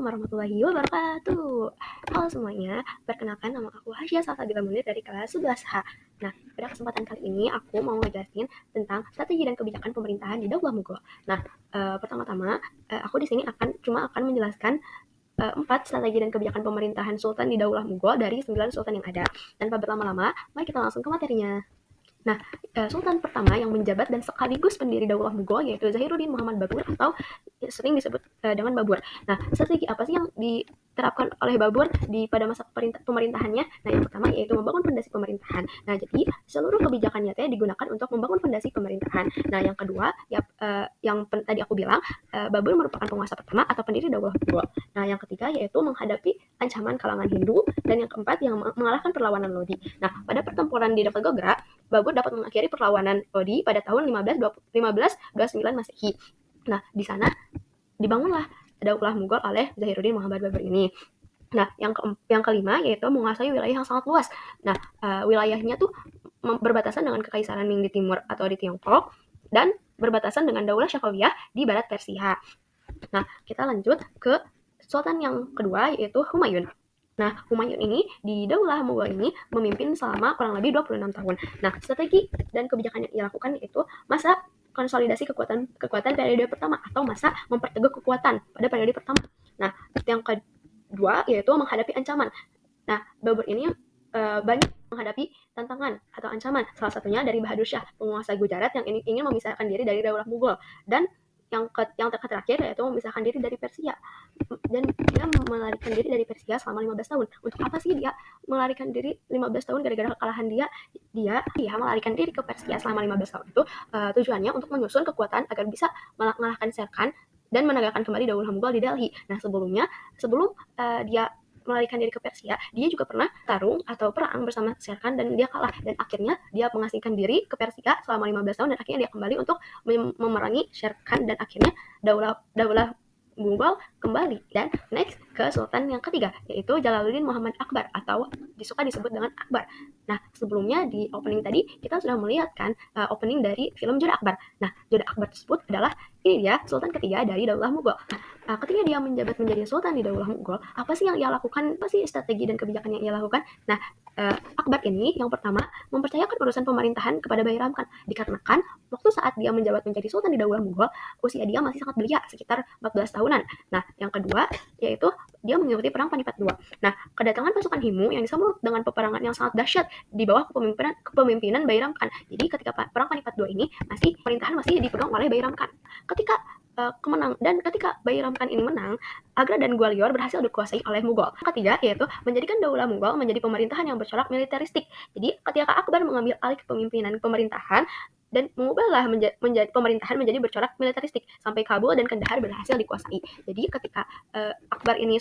Assalamualaikum warahmatullahi wabarakatuh. Halo semuanya, perkenalkan nama aku Hasya Salsabila Munir dari kelas 11H. Nah, pada kesempatan kali ini aku mau ngejelasin tentang strategi dan kebijakan pemerintahan di Daulah Mughal. Nah, pertama-tama aku di sini akan menjelaskan 4 strategi dan kebijakan pemerintahan Sultan di Daulah Mughal dari 9 Sultan yang ada. Tanpa berlama-lama, mari kita langsung ke materinya. Nah, Sultan pertama yang menjabat dan sekaligus pendiri Daulah Mughal yaitu Zahiruddin Muhammad Babur atau sering disebut dengan Babur. Nah, strategi apa sih yang diterapkan oleh Babur pada masa pemerintahannya? Nah, yang pertama yaitu membangun fondasi pemerintahan. Nah, jadi seluruh kebijakannya digunakan untuk membangun fondasi pemerintahan. Nah, yang kedua, tadi aku bilang, Babur merupakan penguasa pertama atau pendiri Daulah Mughal. Nah, yang ketiga yaitu menghadapi ancaman kalangan Hindu, dan yang keempat yang mengalahkan perlawanan Lodi. Nah, pada pertempuran di Dapagogra, Babur dapat mengakhiri perlawanan Lodi pada tahun 1529 Masehi. Nah, di sana dibangunlah Daulah Mughal oleh Zahiruddin Muhammad Babur ini. Nah, yang kelima yaitu menguasai wilayah yang sangat luas. Nah, wilayahnya tuh berbatasan dengan Kekaisaran Ming di timur atau di Tiongkok dan berbatasan dengan Daulah Syakawiyah di barat Persia. Nah, kita lanjut ke Sultan yang kedua yaitu Humayun. Nah, Humayun ini di Daulah Mughal ini memimpin selama kurang lebih 26 tahun. Nah, strategi dan kebijakan yang ia lakukan yaitu masa konsolidasi kekuatan periode pertama atau masa memperteguh kekuatan pada periode pertama. Nah, yang kedua yaitu menghadapi ancaman. Nah, Babur ini banyak menghadapi tantangan atau ancaman. Salah satunya dari Bahadur Shah, penguasa Gujarat yang ingin memisahkan diri dari Daulah Mughal. Dan yang terakhir yaitu memisahkan diri dari Persia. Dan dia melarikan diri dari Persia selama 15 tahun. Untuk apa sih dia melarikan diri 15 tahun gara-gara kekalahan dia? Dia melarikan diri ke Persia selama 15 tahun itu tujuannya untuk menyusun kekuatan agar bisa mengalahkan Sher Khan dan menegakkan kembali Daulah Mughal di Delhi. Nah, sebelum dia melarikan diri ke Persia, dia juga pernah tarung atau perang bersama Sher Khan dan dia kalah, dan akhirnya dia mengasingkan diri ke Persia selama 15 tahun dan akhirnya dia kembali untuk memerangi Sher Khan dan akhirnya Daulah Mughal kembali. Dan next ke Sultan yang ketiga yaitu Jalaluddin Muhammad Akbar atau suka disebut dengan Akbar. Nah, sebelumnya di opening tadi kita sudah melihat kan opening dari film Joda Akbar. Nah, Joda Akbar tersebut adalah ini dia Sultan ketiga dari Daulah Mughal. Ketika dia menjabat menjadi Sultan di Daulah Mughal, apa sih yang ia lakukan? Apa sih strategi dan kebijakan yang ia lakukan? Nah, Akbar ini yang pertama mempercayakan urusan pemerintahan kepada Bayram Khan, dikarenakan waktu saat dia menjabat menjadi Sultan di Daulah Mughal, usia dia masih sangat belia, sekitar 14 tahunan. Nah, yang kedua yaitu dia mengikuti perang Panipat II. Nah, kedatangan pasukan Himu yang disambut dengan peperangan yang sangat dahsyat di bawah kepemimpinan Bayram Khan. Jadi ketika perang Panipat II ini pemerintahan masih dipegang oleh Bayram Khan. Ketika ketika Bayram Khan ini menang, Agra dan Gwalior berhasil dikuasai oleh Mughal. Ketiga yaitu menjadikan Daulah Mughal menjadi pemerintahan yang bercorak militeristik. Jadi ketika Akbar mengambil alih kepemimpinan pemerintahan dan mengubahlah menjadi pemerintahan menjadi bercorak militeristik sampai Kabul dan Kandahar berhasil dikuasai. Jadi ketika Akbar ini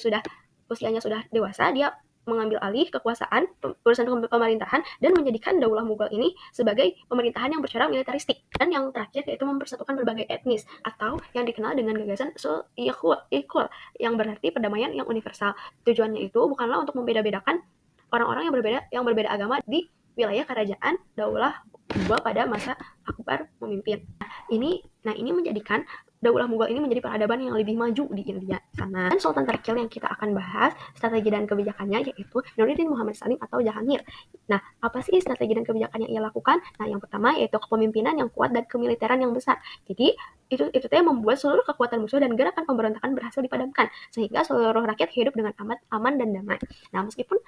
usianya sudah dewasa, dia mengambil alih kekuasaan urusan pemerintahan dan menjadikan Daulah Mughal ini sebagai pemerintahan yang bercorak militeristik. Dan yang terakhir yaitu mempersatukan berbagai etnis atau yang dikenal dengan gagasan Sul-i-Khul yang berarti perdamaian yang universal. Tujuannya itu bukanlah untuk membeda-bedakan orang-orang yang berbeda agama di wilayah kerajaan Daulah Mughal pada masa Akbar memimpin. Ini menjadikan Daulah Mughal ini menjadi peradaban yang lebih maju di India sana. Dan Sultan terakhir yang kita akan bahas strategi dan kebijakannya yaitu Nuruddin Muhammad Salim atau Jahangir. Nah, apa sih strategi dan kebijakan yang ia lakukan? Nah, yang pertama yaitu kepemimpinan yang kuat dan kemiliteran yang besar. Jadi itu membuat seluruh kekuatan musuh dan gerakan pemberontakan berhasil dipadamkan sehingga seluruh rakyat hidup dengan aman dan damai. Nah, meskipun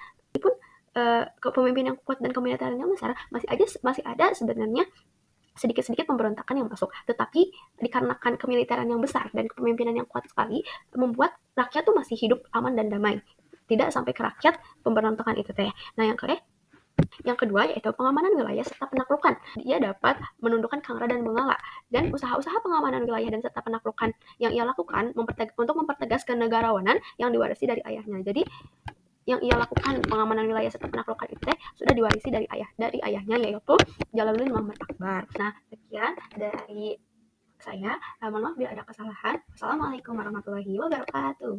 kepemimpinan yang kuat dan kemiliteran yang besar masih ada sebenarnya sedikit-sedikit pemberontakan yang masuk, tetapi dikarenakan kemiliteran yang besar dan kepemimpinan yang kuat sekali membuat rakyat tuh masih hidup aman dan damai, tidak sampai ke rakyat pemberontakan itu teh. Nah, yang kedua yaitu pengamanan wilayah serta penaklukan. Dia dapat menundukkan Kangra dan Bengala, dan usaha-usaha pengamanan wilayah dan serta penaklukan yang ia lakukan untuk mempertegas kenegarawanan yang diwarisi dari ayahnya. Jadi yang ia lakukan pengamanan wilayah serta penaklukan itu sudah diwarisi dari ayahnya yaitu Jalaluddin Muhammad Akbar. Nah, sekian dari saya. Mohon maaf bila ada kesalahan. Wassalamualaikum warahmatullahi wabarakatuh.